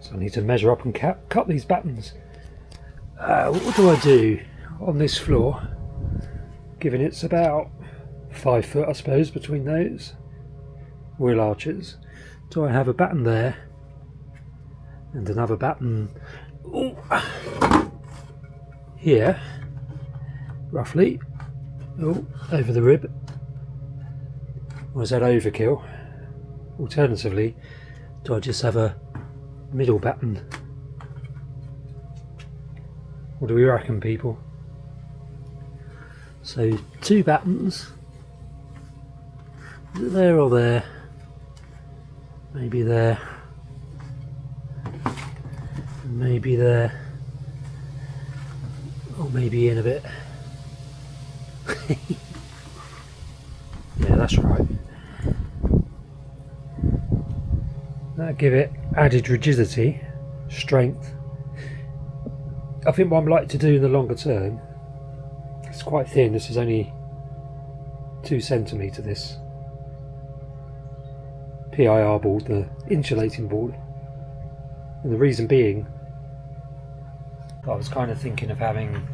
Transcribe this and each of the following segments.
So I need to measure up and cut these battens. What do I do on this floor, given it's about 5 foot I suppose between those wheel arches? Do I have a batten there and another batten here, roughly, over the rib? Or is that overkill? Alternatively, do I just have a middle batten? What do we reckon, people? So 2 battens, is it there or there? Maybe there, maybe there, or maybe in a bit. Yeah, that's right. That'll give it added rigidity, strength. I think what I'm likely to do in the longer term, it's quite thin, this is only 2 centimetre, this PIR board, the insulating board. And the reason being, I was kind of thinking of having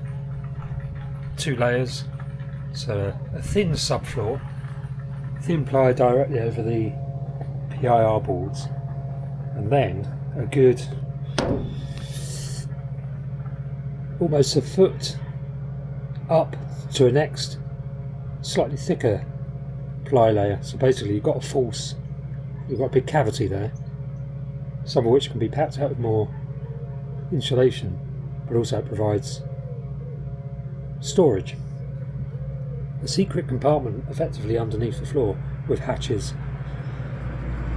2 layers. So a thin subfloor, thin ply directly over the PIR boards, and then a good almost a foot up to a next slightly thicker ply layer. So basically you've got a big cavity there, some of which can be packed out with more insulation, but also it provides storage. A secret compartment effectively underneath the floor with hatches.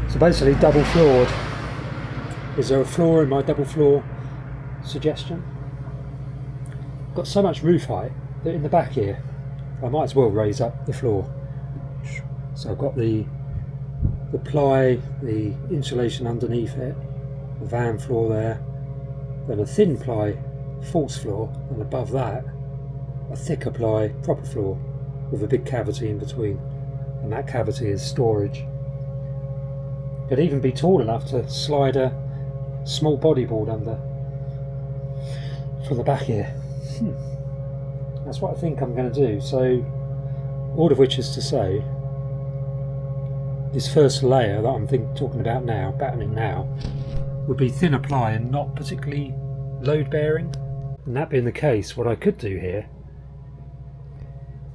So basically double floored. Is there a floor in my double floor suggestion? Got so much roof height that in the back here I might as well raise up the floor. So I've got the ply, the insulation underneath it, the van floor there, then a thin ply false floor, and above that a thicker ply proper floor with a big cavity in between, and that cavity is storage. Could even be tall enough to slide a small bodyboard under from the back here. That's what I think I'm going to do. So all of which is to say, this first layer that I'm talking about now, battening now, would be thinner ply and not particularly load bearing. And that being the case, what I could do here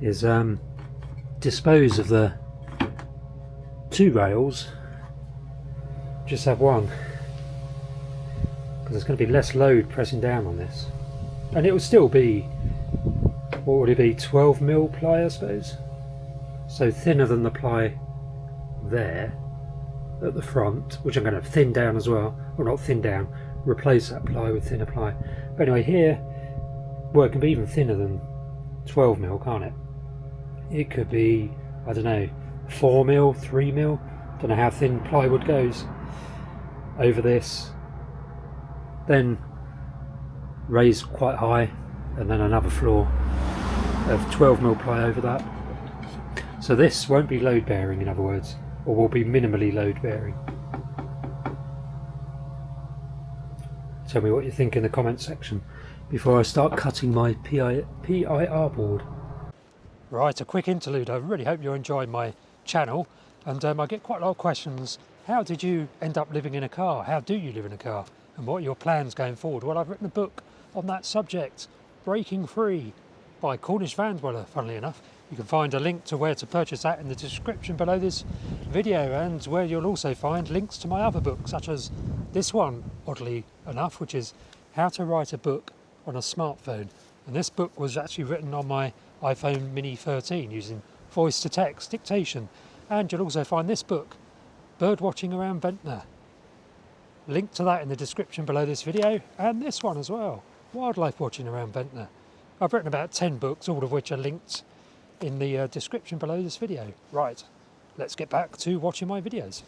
is dispose of the 2 rails, just have one, because there's going to be less load pressing down on this, and it will still be, what would it be, 12mm ply I suppose, so thinner than the ply there at the front, which I'm going to thin down as well, or not thin down, replace that ply with thinner ply. But anyway, here, well, it can be even thinner than 12mm, can't it? It could be, I don't know, 4mm, 3mm, don't know how thin plywood goes over this, then raise quite high, and then another floor of 12mm ply over that. So this won't be load bearing, in other words, or will be minimally load bearing. Tell me what you think in the comments section before I start cutting my PIR board. Right, a quick interlude. I really hope you're enjoying my channel, and I get quite a lot of questions. How did you end up living in a car? How do you live in a car? And what are your plans going forward? Well, I've written a book on that subject, Breaking Free, by Cornish van dweller, funnily enough. You can find a link to where to purchase that in the description below this video, and where you'll also find links to my other books, such as this one, oddly enough, which is How to Write a Book on a Smartphone. And this book was actually written on my iPhone Mini 13 using voice to text dictation. And you'll also find this book, Bird Watching Around Ventnor. Link to that in the description below this video, and this one as well, Wildlife Watching Around Ventnor. I've written about 10 books, all of which are linked in the description below this video. Right, let's get back to watching my videos.